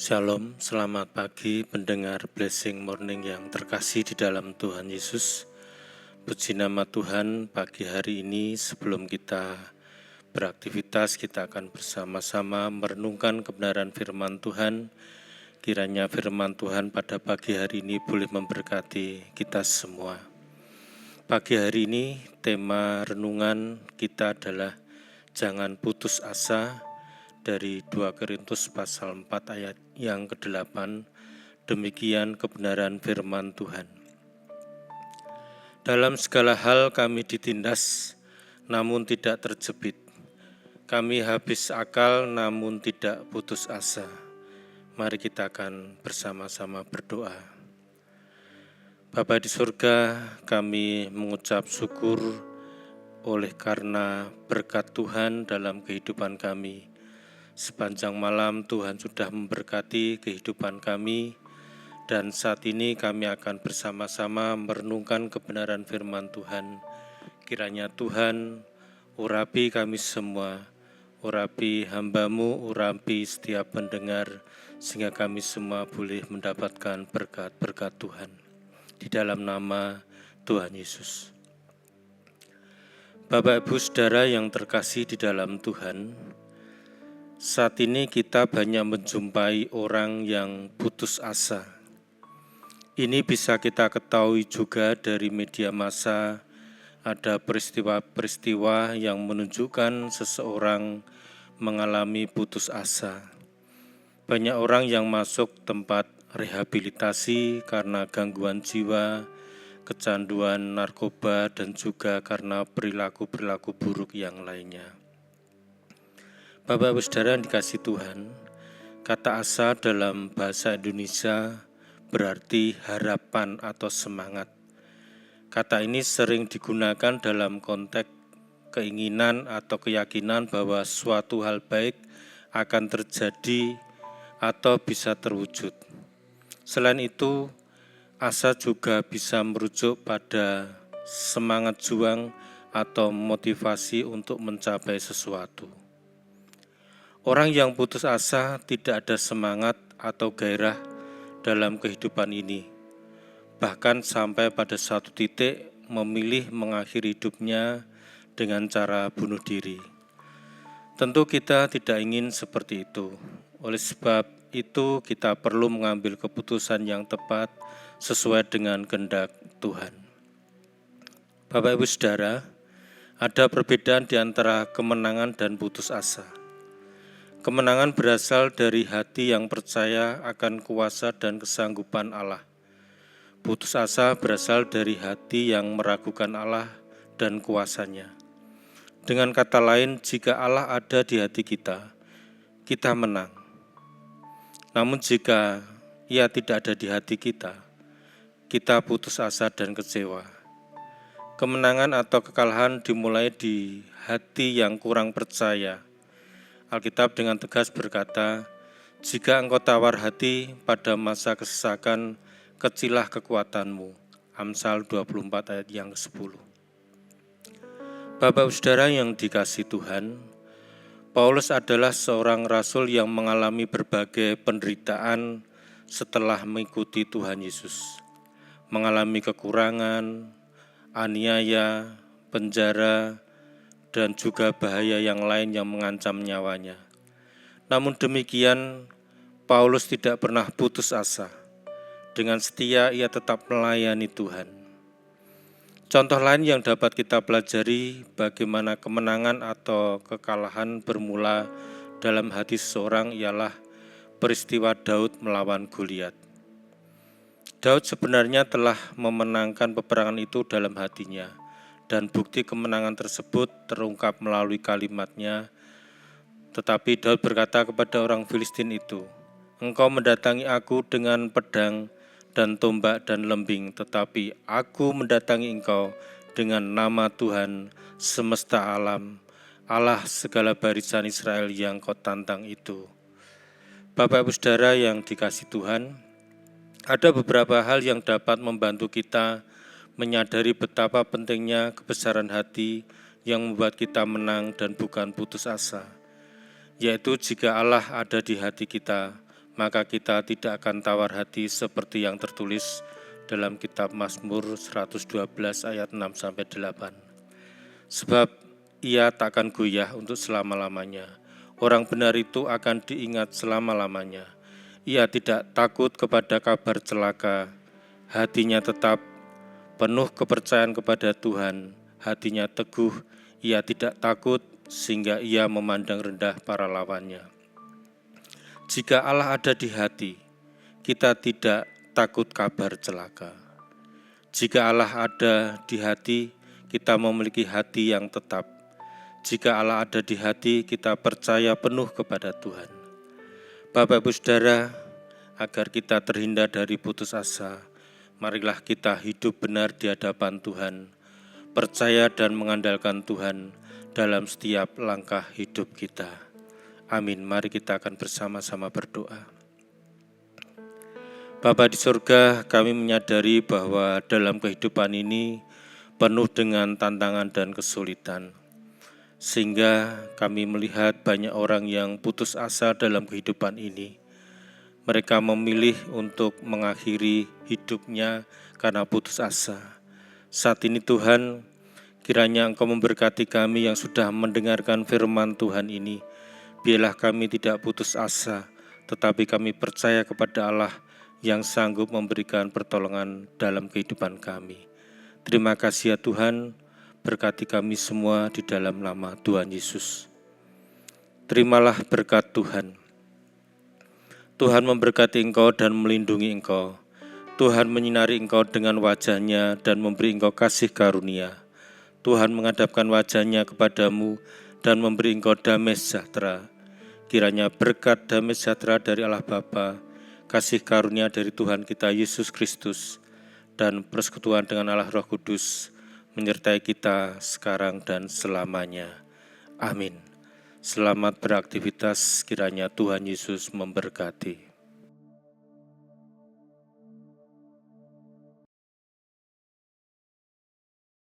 Shalom, selamat pagi pendengar Blessing Morning yang terkasih di dalam Tuhan Yesus. Puji nama Tuhan, pagi hari ini sebelum kita beraktivitas, kita akan bersama-sama merenungkan kebenaran firman Tuhan. Kiranya firman Tuhan pada pagi hari ini boleh memberkati kita semua. Pagi hari ini tema renungan kita adalah jangan putus asa, dari 2 Korintus pasal 4 ayat yang ke-8, demikian kebenaran firman Tuhan. Dalam segala hal kami ditindas, namun tidak terjepit. Kami habis akal, namun tidak putus asa. Mari kita akan bersama-sama berdoa. Bapa di surga, kami mengucap syukur oleh karena berkat Tuhan dalam kehidupan kami. Sepanjang malam Tuhan sudah memberkati kehidupan kami dan saat ini kami akan bersama-sama merenungkan kebenaran firman Tuhan. Kiranya Tuhan urapi kami semua, urapi hamba-Mu, urapi setiap pendengar sehingga kami semua boleh mendapatkan berkat-berkat Tuhan. Di dalam nama Tuhan Yesus. Bapak Ibu Saudara yang terkasih di dalam Tuhan, saat ini kita banyak menjumpai orang yang putus asa. Ini bisa kita ketahui juga dari media massa, ada peristiwa-peristiwa yang menunjukkan seseorang mengalami putus asa. Banyak orang yang masuk tempat rehabilitasi karena gangguan jiwa, kecanduan narkoba, dan juga karena perilaku-perilaku buruk yang lainnya. Bapak-Ibu Saudara yang dikasihi Tuhan, kata asa dalam bahasa Indonesia berarti harapan atau semangat. Kata ini sering digunakan dalam konteks keinginan atau keyakinan bahwa suatu hal baik akan terjadi atau bisa terwujud. Selain itu, asa juga bisa merujuk pada semangat juang atau motivasi untuk mencapai sesuatu. Orang yang putus asa tidak ada semangat atau gairah dalam kehidupan ini, bahkan sampai pada satu titik memilih mengakhiri hidupnya dengan cara bunuh diri. Tentu kita tidak ingin seperti itu. Oleh sebab itu kita perlu mengambil keputusan yang tepat sesuai dengan kehendak Tuhan. Bapak Ibu Saudara, ada perbedaan di antara kemenangan dan putus asa. Kemenangan berasal dari hati yang percaya akan kuasa dan kesanggupan Allah. Putus asa berasal dari hati yang meragukan Allah dan kuasanya. Dengan kata lain, jika Allah ada di hati kita, kita menang. Namun jika Ia tidak ada di hati kita putus asa dan kecewa. Kemenangan atau kekalahan dimulai di hati yang kurang percaya. Alkitab dengan tegas berkata, jika engkau tawar hati pada masa kesesakan, kecilah kekuatanmu. Amsal 24 ayat yang ke-10. Bapak Saudara yang dikasihi Tuhan, Paulus adalah seorang rasul yang mengalami berbagai penderitaan setelah mengikuti Tuhan Yesus. Mengalami kekurangan, aniaya, penjara, dan juga bahaya yang lain yang mengancam nyawanya. Namun demikian, Paulus tidak pernah putus asa. Dengan setia ia tetap melayani Tuhan. Contoh lain yang dapat kita pelajari bagaimana kemenangan atau kekalahan bermula dalam hati seseorang ialah peristiwa Daud melawan Goliat. Daud sebenarnya telah memenangkan peperangan itu dalam hatinya. Dan bukti kemenangan tersebut terungkap melalui kalimatnya. Tetapi Daud berkata kepada orang Filistin itu, engkau mendatangi aku dengan pedang dan tombak dan lembing, tetapi aku mendatangi engkau dengan nama Tuhan semesta alam, Allah segala barisan Israel yang kau tantang itu. Bapak Ibu Saudara yang dikasihi Tuhan, ada beberapa hal yang dapat membantu kita menyadari betapa pentingnya kebesaran hati yang membuat kita menang dan bukan putus asa, yaitu jika Allah ada di hati kita, maka kita tidak akan tawar hati seperti yang tertulis dalam kitab Mazmur 112 ayat 6-8. Sebab ia takkan goyah untuk selama-lamanya. Orang benar itu akan diingat selama-lamanya. Ia tidak takut kepada kabar celaka, hatinya tetap penuh kepercayaan kepada Tuhan, hatinya teguh, ia tidak takut sehingga ia memandang rendah para lawannya. Jika Allah ada di hati, kita tidak takut kabar celaka. Jika Allah ada di hati, kita memiliki hati yang tetap. Jika Allah ada di hati, kita percaya penuh kepada Tuhan. Bapak Ibu Saudara, agar kita terhindar dari putus asa, marilah kita hidup benar di hadapan Tuhan, percaya dan mengandalkan Tuhan dalam setiap langkah hidup kita. Amin. Mari kita akan bersama-sama berdoa. Bapa di surga, kami menyadari bahwa dalam kehidupan ini penuh dengan tantangan dan kesulitan. Sehingga kami melihat banyak orang yang putus asa dalam kehidupan ini. Mereka memilih untuk mengakhiri hidupnya karena putus asa. Saat ini Tuhan, kiranya Engkau memberkati kami yang sudah mendengarkan firman Tuhan ini. Biarlah kami tidak putus asa, tetapi kami percaya kepada Allah yang sanggup memberikan pertolongan dalam kehidupan kami. Terima kasih ya Tuhan, berkati kami semua di dalam nama Tuhan Yesus. Terimalah berkat Tuhan. Tuhan memberkati engkau dan melindungi engkau. Tuhan menyinari engkau dengan wajah-Nya dan memberi engkau kasih karunia. Tuhan menghadapkan wajah-Nya kepadamu dan memberi engkau damai sejahtera. Kiranya berkat damai sejahtera dari Allah Bapa, kasih karunia dari Tuhan kita Yesus Kristus, dan persekutuan dengan Allah Roh Kudus menyertai kita sekarang dan selamanya. Amin. Selamat beraktivitas, kiranya Tuhan Yesus memberkati.